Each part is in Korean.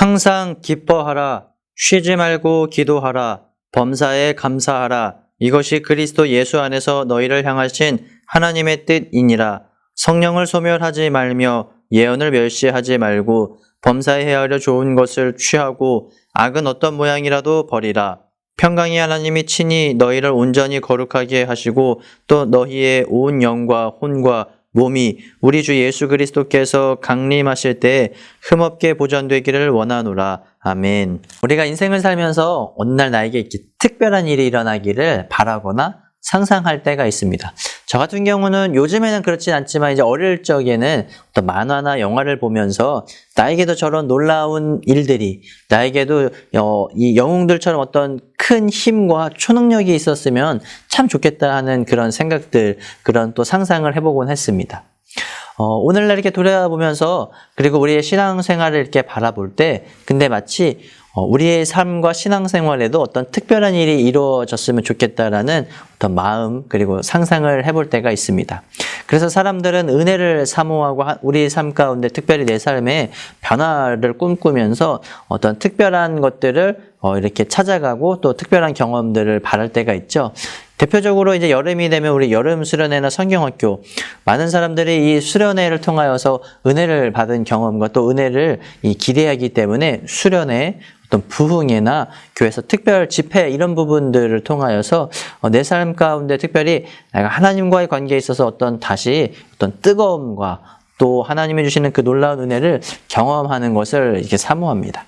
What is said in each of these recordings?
항상 기뻐하라. 쉬지 말고 기도하라. 범사에 감사하라. 이것이 그리스도 예수 안에서 너희를 향하신 하나님의 뜻이니라. 성령을 소멸하지 말며 예언을 멸시하지 말고 범사에 헤아려 좋은 것을 취하고 악은 어떤 모양이라도 버리라. 평강의 하나님이 친히 너희를 온전히 거룩하게 하시고 또 너희의 온 영과 혼과 몸이 우리 주 예수 그리스도께서 강림하실 때에 흠없게 보존되기를 원하노라. 아멘. 우리가 인생을 살면서 어느 날 나에게 이렇게 특별한 일이 일어나기를 바라거나 상상할 때가 있습니다. 저 같은 경우는 요즘에는 그렇진 않지만 이제 어릴 적에는 어떤 만화나 영화를 보면서 나에게도 저런 놀라운 일들이, 나에게도 이 영웅들처럼 어떤 큰 힘과 초능력이 있었으면 참 좋겠다 하는 그런 생각들, 그런 또 상상을 해보곤 했습니다. 오늘날 이렇게 돌아보면서, 그리고 우리의 신앙생활을 이렇게 바라볼 때, 근데 마치 우리의 삶과 신앙생활에도 어떤 특별한 일이 이루어졌으면 좋겠다라는 어떤 마음, 그리고 상상을 해볼 때가 있습니다. 그래서 사람들은 은혜를 사모하고 우리 삶 가운데 특별히 내 삶에 변화를 꿈꾸면서 어떤 특별한 것들을 이렇게 찾아가고 또 특별한 경험들을 바랄 때가 있죠. 대표적으로 이제 여름이 되면 우리 여름 수련회나 성경학교, 많은 사람들이 이 수련회를 통하여서 은혜를 받은 경험과 또 은혜를 기대하기 때문에 수련회, 어떤 부흥회나 교회에서 특별 집회 이런 부분들을 통하여서 내 삶 가운데 특별히 내가 하나님과의 관계에 있어서 다시 어떤 뜨거움과 또 하나님이 주시는 그 놀라운 은혜를 경험하는 것을 이렇게 사모합니다.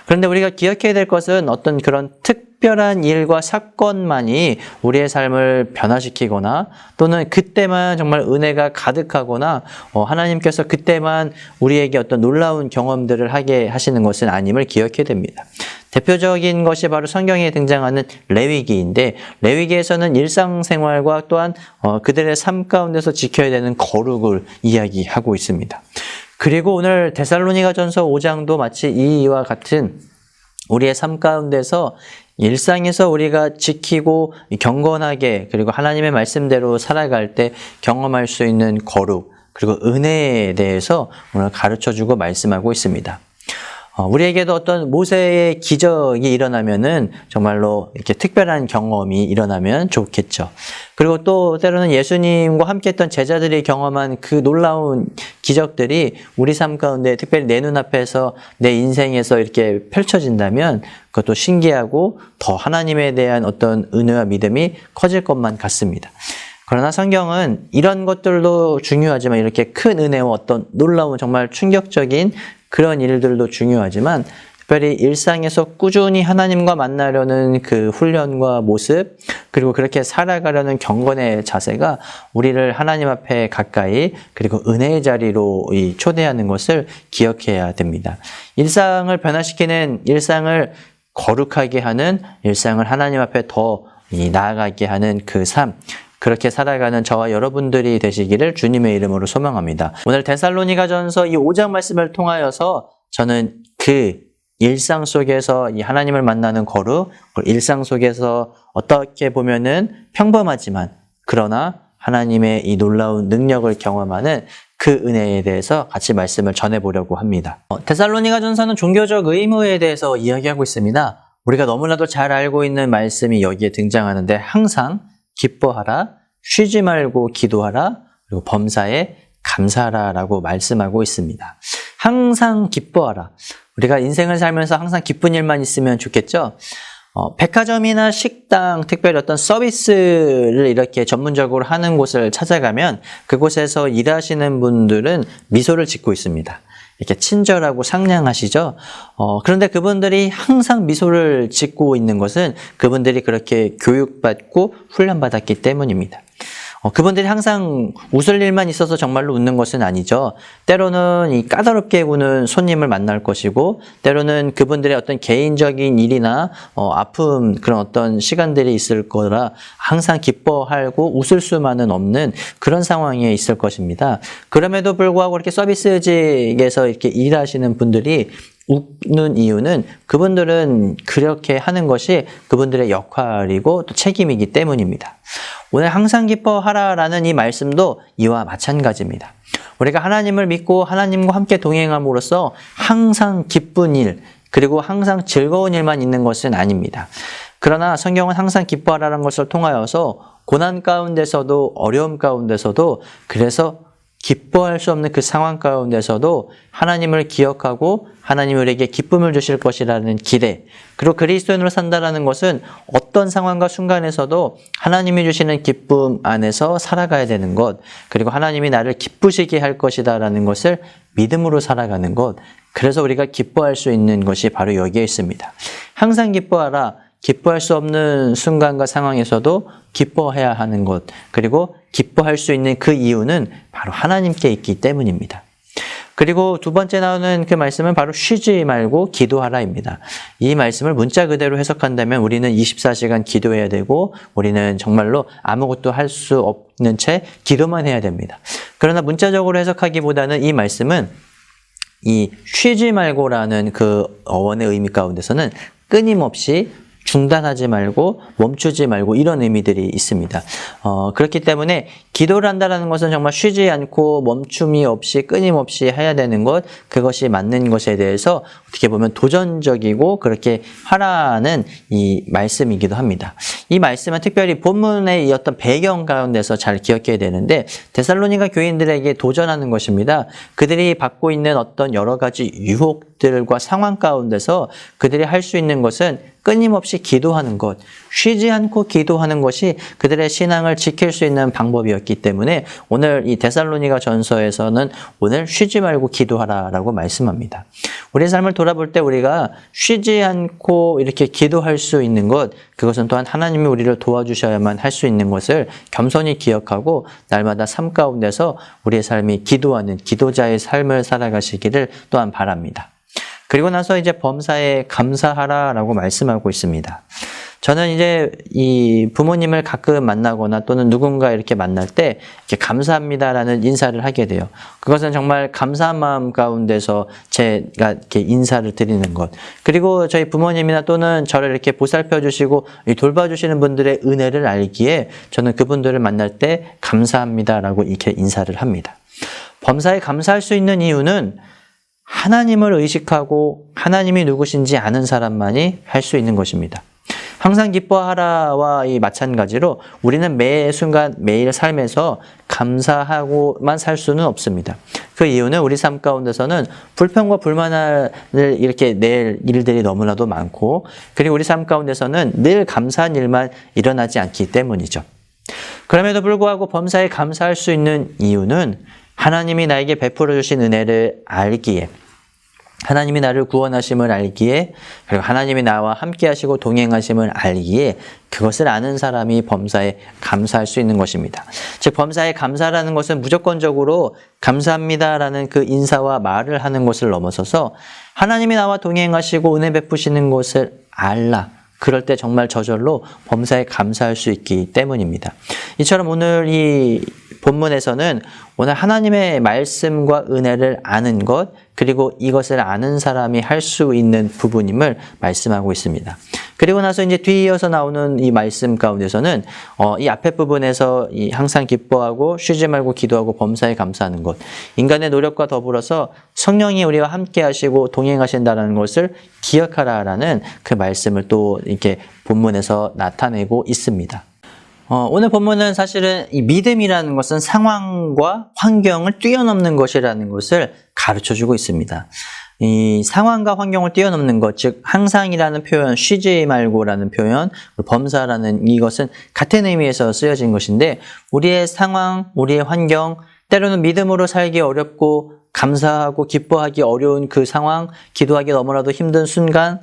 그런데 우리가 기억해야 될 것은 어떤 그런 특별한 일과 사건만이 우리의 삶을 변화시키거나 또는 그때만 정말 은혜가 가득하거나 하나님께서 그때만 우리에게 어떤 놀라운 경험들을 하게 하시는 것은 아님을 기억해야 됩니다. 대표적인 것이 바로 성경에 등장하는 레위기인데, 레위기에서는 일상생활과 또한 그들의 삶 가운데서 지켜야 되는 거룩을 이야기하고 있습니다. 그리고 오늘 데살로니가전서 5장도 마치 이와 같은 우리의 삶 가운데서 일상에서 우리가 지키고 경건하게, 그리고 하나님의 말씀대로 살아갈 때 경험할 수 있는 거룩, 그리고 은혜에 대해서 오늘 가르쳐주고 말씀하고 있습니다. 우리에게도 어떤 모세의 기적이 일어나면은 정말로 이렇게 특별한 경험이 일어나면 좋겠죠. 그리고 또 때로는 예수님과 함께 했던 제자들이 경험한 그 놀라운 기적들이 우리 삶 가운데 특별히 내 눈앞에서 내 인생에서 이렇게 펼쳐진다면 그것도 신기하고 더 하나님에 대한 어떤 은혜와 믿음이 커질 것만 같습니다. 그러나 성경은 이런 것들도 중요하지만 이렇게 큰 은혜와 어떤 놀라운 정말 충격적인 그런 일들도 중요하지만 특별히 일상에서 꾸준히 하나님과 만나려는 그 훈련과 모습, 그리고 그렇게 살아가려는 경건의 자세가 우리를 하나님 앞에 가까이, 그리고 은혜의 자리로 초대하는 것을 기억해야 됩니다. 일상을 변화시키는, 일상을 거룩하게 하는, 일상을 하나님 앞에 더 나아가게 하는 그 삶, 그렇게 살아가는 저와 여러분들이 되시기를 주님의 이름으로 소망합니다. 오늘 데살로니가전서 이 5장 말씀을 통하여서 저는 그 일상 속에서 이 하나님을 만나는 거룩, 일상 속에서 어떻게 보면은 평범하지만 그러나 하나님의 이 놀라운 능력을 경험하는 그 은혜에 대해서 같이 말씀을 전해보려고 합니다. 데살로니가전서는 종교적 의무에 대해서 이야기하고 있습니다. 우리가 너무나도 잘 알고 있는 말씀이 여기에 등장하는데, 항상 기뻐하라, 쉬지 말고 기도하라, 그리고 범사에 감사하라 라고 말씀하고 있습니다. 항상 기뻐하라. 우리가 인생을 살면서 항상 기쁜 일만 있으면 좋겠죠? 백화점이나 식당, 특별히 어떤 서비스를 이렇게 전문적으로 하는 곳을 찾아가면 그곳에서 일하시는 분들은 미소를 짓고 있습니다. 이렇게 친절하고 상냥하시죠? 그런데 그분들이 항상 미소를 짓고 있는 것은 그분들이 그렇게 교육받고 훈련받았기 때문입니다. 그분들이 항상 웃을 일만 있어서 정말로 웃는 것은 아니죠. 때로는 이 까다롭게 구는 손님을 만날 것이고, 때로는 그분들의 어떤 개인적인 일이나 아픔, 그런 어떤 시간들이 있을 거라 항상 기뻐하고 웃을 수만은 없는 그런 상황에 있을 것입니다. 그럼에도 불구하고 이렇게 서비스직에서 이렇게 일하시는 분들이 웃는 이유는 그분들은 그렇게 하는 것이 그분들의 역할이고 또 책임이기 때문입니다. 오늘 항상 기뻐하라라는 이 말씀도 이와 마찬가지입니다. 우리가 하나님을 믿고 하나님과 함께 동행함으로써 항상 기쁜 일, 그리고 항상 즐거운 일만 있는 것은 아닙니다. 그러나 성경은 항상 기뻐하라는 것을 통하여서 고난 가운데서도 어려움 가운데서도 그래서 기뻐할 수 없는 그 상황 가운데서도 하나님을 기억하고 하나님이 우리에게 기쁨을 주실 것이라는 기대, 그리고 그리스도인으로 산다라는 것은 어떤 상황과 순간에서도 하나님이 주시는 기쁨 안에서 살아가야 되는 것, 그리고 하나님이 나를 기쁘시게 할 것이다라는 것을 믿음으로 살아가는 것, 그래서 우리가 기뻐할 수 있는 것이 바로 여기에 있습니다. 항상 기뻐하라. 기뻐할 수 없는 순간과 상황에서도 기뻐해야 하는 것, 그리고 기뻐할 수 있는 그 이유는 바로 하나님께 있기 때문입니다. 그리고 두 번째 나오는 그 말씀은 바로 쉬지 말고 기도하라입니다. 이 말씀을 문자 그대로 해석한다면 우리는 24시간 기도해야 되고 우리는 정말로 아무것도 할 수 없는 채 기도만 해야 됩니다. 그러나 문자적으로 해석하기보다는 이 말씀은 이 쉬지 말고라는 그 어원의 의미 가운데서는 끊임없이 중단하지 말고 멈추지 말고 이런 의미들이 있습니다. 그렇기 때문에 기도를 한다는 것은 정말 쉬지 않고 멈춤이 없이 끊임없이 해야 되는 것, 그것이 맞는 것에 대해서 어떻게 보면 도전적이고 그렇게 하라는 이 말씀이기도 합니다. 이 말씀은 특별히 본문의 이 어떤 배경 가운데서 잘 기억해야 되는데 데살로니가 교인들에게 도전하는 것입니다. 그들이 받고 있는 어떤 여러 가지 유혹들과 상황 가운데서 그들이 할 수 있는 것은 끊임없이 기도하는 것, 쉬지 않고 기도하는 것이 그들의 신앙을 지킬 수 있는 방법이었기 때문에 오늘 이 데살로니가 전서에서는 오늘 쉬지 말고 기도하라라고 말씀합니다. 우리의 삶을 돌아볼 때 우리가 쉬지 않고 이렇게 기도할 수 있는 것, 그것은 또한 하나님이 우리를 도와주셔야만 할 수 있는 것을 겸손히 기억하고 날마다 삶 가운데서 우리의 삶이 기도하는 기도자의 삶을 살아가시기를 또한 바랍니다. 그리고 나서 이제 범사에 감사하라라고 말씀하고 있습니다. 저는 이제 이 부모님을 가끔 만나거나 또는 누군가 이렇게 만날 때 이렇게 감사합니다라는 인사를 하게 돼요. 그것은 정말 감사한 마음 가운데서 제가 이렇게 인사를 드리는 것. 그리고 저희 부모님이나 또는 저를 이렇게 보살펴 주시고 돌봐주시는 분들의 은혜를 알기에 저는 그분들을 만날 때 감사합니다라고 이렇게 인사를 합니다. 범사에 감사할 수 있는 이유는 하나님을 의식하고 하나님이 누구신지 아는 사람만이 할 수 있는 것입니다. 항상 기뻐하라와 이 마찬가지로 우리는 매 순간 매일 삶에서 감사하고만 살 수는 없습니다. 그 이유는 우리 삶 가운데서는 불평과 불만을 이렇게 낼 일들이 너무나도 많고, 그리고 우리 삶 가운데서는 늘 감사한 일만 일어나지 않기 때문이죠. 그럼에도 불구하고 범사에 감사할 수 있는 이유는 하나님이 나에게 베풀어 주신 은혜를 알기에, 하나님이 나를 구원하심을 알기에, 그리고 하나님이 나와 함께 하시고 동행하심을 알기에 그것을 아는 사람이 범사에 감사할 수 있는 것입니다. 즉 범사에 감사라는 것은 무조건적으로 감사합니다라는 그 인사와 말을 하는 것을 넘어서서 하나님이 나와 동행하시고 은혜 베푸시는 것을 알라. 그럴 때 정말 저절로 범사에 감사할 수 있기 때문입니다. 이처럼 오늘 이 본문에서는 오늘 하나님의 말씀과 은혜를 아는 것, 그리고 이것을 아는 사람이 할 수 있는 부분임을 말씀하고 있습니다. 그리고 나서 이제 뒤이어서 나오는 이 말씀 가운데서는 이 앞에 부분에서 이 항상 기뻐하고 쉬지 말고 기도하고 범사에 감사하는 것, 인간의 노력과 더불어서 성령이 우리와 함께 하시고 동행하신다는 것을 기억하라라는 그 말씀을 또 이렇게 본문에서 나타내고 있습니다. 오늘 본문은 사실은 이 믿음이라는 것은 상황과 환경을 뛰어넘는 것이라는 것을 가르쳐주고 있습니다. 이 상황과 환경을 뛰어넘는 것, 즉 항상이라는 표현, 쉬지 말고라는 표현, 범사라는 이것은 같은 의미에서 쓰여진 것인데, 우리의 상황, 우리의 환경, 때로는 믿음으로 살기 어렵고 감사하고 기뻐하기 어려운 그 상황, 기도하기 너무나도 힘든 순간,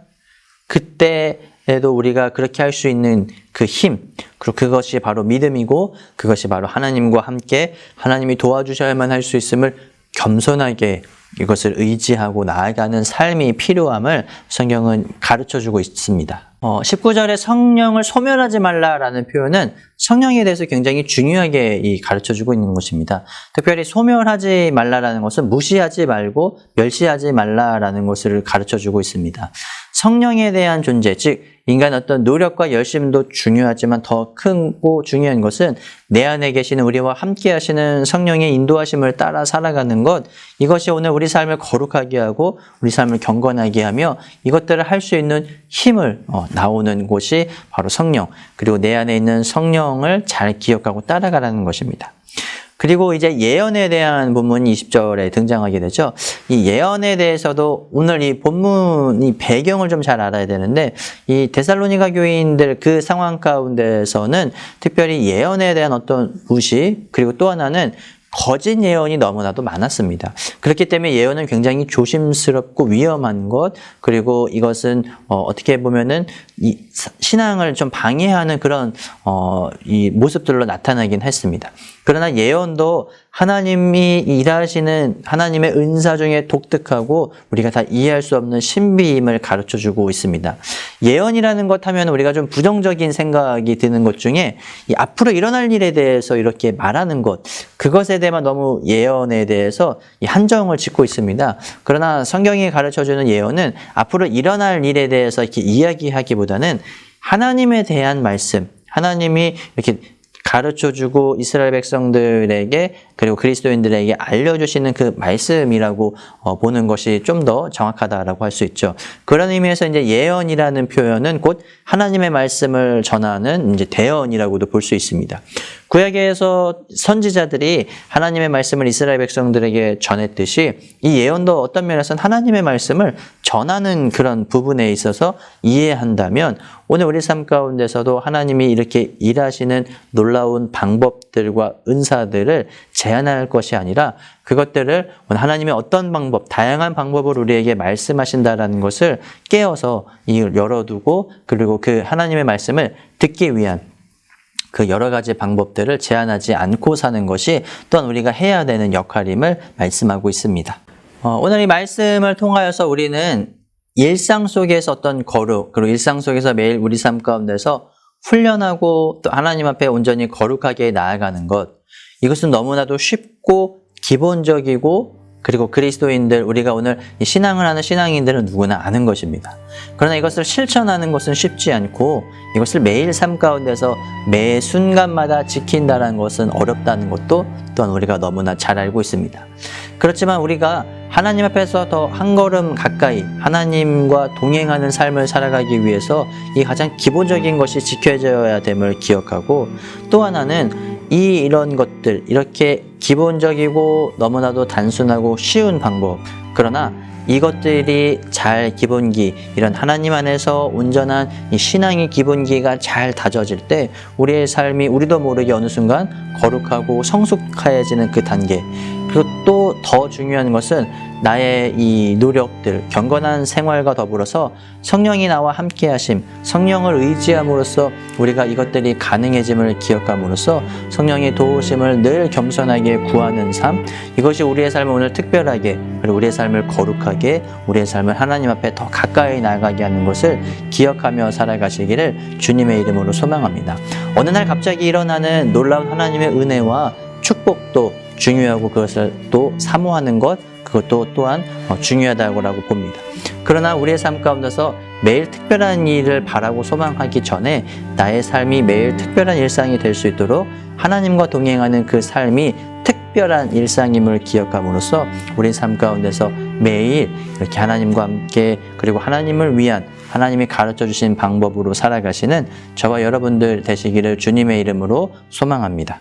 그때에도 우리가 그렇게 할 수 있는 그 힘, 그리고 그것이 바로 믿음이고 그것이 바로 하나님과 함께 하나님이 도와주셔야만 할 수 있음을 겸손하게 이것을 의지하고 나아가는 삶이 필요함을 성경은 가르쳐주고 있습니다. 19절에 성령을 소멸하지 말라라는 표현은 성령에 대해서 굉장히 중요하게 가르쳐주고 있는 것입니다. 특별히 소멸하지 말라라는 것은 무시하지 말고 멸시하지 말라라는 것을 가르쳐주고 있습니다. 성령에 대한 존재, 즉 인간의 어떤 노력과 열심도 중요하지만 더 크고 중요한 것은 내 안에 계시는 우리와 함께 하시는 성령의 인도하심을 따라 살아가는 것, 이것이 오늘 우리 삶을 거룩하게 하고 우리 삶을 경건하게 하며 이것들을 할 수 있는 힘을 나오는 곳이 바로 성령, 그리고 내 안에 있는 성령을 잘 기억하고 따라가라는 것입니다. 그리고 이제 예언에 대한 부분이 20절에 등장하게 되죠. 이 예언에 대해서도 오늘 이 본문, 이 배경을 좀 잘 알아야 되는데, 이 데살로니가 교인들 그 상황 가운데서는 특별히 예언에 대한 어떤 무시, 그리고 또 하나는 거짓 예언이 너무나도 많았습니다. 그렇기 때문에 예언은 굉장히 조심스럽고 위험한 것, 그리고 이것은 어떻게 보면은 이 신앙을 좀 방해하는 그런 이 모습들로 나타나긴 했습니다. 그러나 예언도 하나님이 일하시는 하나님의 은사 중에 독특하고 우리가 다 이해할 수 없는 신비임을 가르쳐주고 있습니다. 예언이라는 것 하면 우리가 좀 부정적인 생각이 드는 것 중에 이 앞으로 일어날 일에 대해서 이렇게 말하는 것, 그것에 대해만 너무 예언에 대해서 이 한정을 짓고 있습니다. 그러나 성경이 가르쳐주는 예언은 앞으로 일어날 일에 대해서 이렇게 이야기하기보다는 하나님에 대한 말씀, 하나님이 이렇게 가르쳐주고 이스라엘 백성들에게 그리고 그리스도인들에게 알려주시는 그 말씀이라고 보는 것이 좀 더 정확하다라고 할 수 있죠. 그런 의미에서 이제 예언이라는 표현은 곧 하나님의 말씀을 전하는 이제 대언이라고도 볼 수 있습니다. 구약에서 선지자들이 하나님의 말씀을 이스라엘 백성들에게 전했듯이 이 예언도 어떤 면에서는 하나님의 말씀을 전하는 그런 부분에 있어서 이해한다면 오늘 우리 삶 가운데서도 하나님이 이렇게 일하시는 놀라운 방법들과 은사들을 제한할 것이 아니라 그것들을 하나님의 어떤 방법, 다양한 방법으로 우리에게 말씀하신다라는 것을 깨어서 이를 열어두고 그리고 그 하나님의 말씀을 듣기 위한 그 여러 가지 방법들을 제한하지 않고 사는 것이 또한 우리가 해야 되는 역할임을 말씀하고 있습니다. 오늘 이 말씀을 통하여서 우리는 일상 속에서 어떤 거룩, 그리고 일상 속에서 매일 우리 삶 가운데서 훈련하고 또 하나님 앞에 온전히 거룩하게 나아가는 것, 이것은 너무나도 쉽고 기본적이고 그리고 그리스도인들, 우리가 오늘 이 신앙을 하는 신앙인들은 누구나 아는 것입니다. 그러나 이것을 실천하는 것은 쉽지 않고 이것을 매일 삶 가운데서 매 순간마다 지킨다는 것은 어렵다는 것도 또한 우리가 너무나 잘 알고 있습니다. 그렇지만 우리가 하나님 앞에서 더 한 걸음 가까이 하나님과 동행하는 삶을 살아가기 위해서 이 가장 기본적인 것이 지켜져야 됨을 기억하고, 또 하나는 이런 것들, 이렇게 기본적이고 너무나도 단순하고 쉬운 방법, 그러나 이것들이 잘 기본기, 이런 하나님 안에서 온전한 이 신앙의 기본기가 잘 다져질 때 우리의 삶이 우리도 모르게 어느 순간 거룩하고 성숙해지는 그 단계, 그리고 또 더 중요한 것은 나의 이 노력들, 경건한 생활과 더불어서 성령이 나와 함께 하심, 성령을 의지함으로써 우리가 이것들이 가능해짐을 기억함으로써 성령의 도우심을 늘 겸손하게 구하는 삶, 이것이 우리의 삶을 오늘 특별하게, 그리고 우리의 삶을 거룩하게, 우리의 삶을 하나님 앞에 더 가까이 나가게 하는 것을 기억하며 살아가시기를 주님의 이름으로 소망합니다. 어느 날 갑자기 일어나는 놀라운 하나님의 은혜와 축복도 중요하고 그것을 또 사모하는 것, 그것도 또한 중요하다고 봅니다. 그러나 우리의 삶 가운데서 매일 특별한 일을 바라고 소망하기 전에 나의 삶이 매일 특별한 일상이 될 수 있도록 하나님과 동행하는 그 삶이 특별한 일상임을 기억함으로써 우리 삶 가운데서 매일 이렇게 하나님과 함께, 그리고 하나님을 위한 하나님이 가르쳐 주신 방법으로 살아가시는 저와 여러분들 되시기를 주님의 이름으로 소망합니다.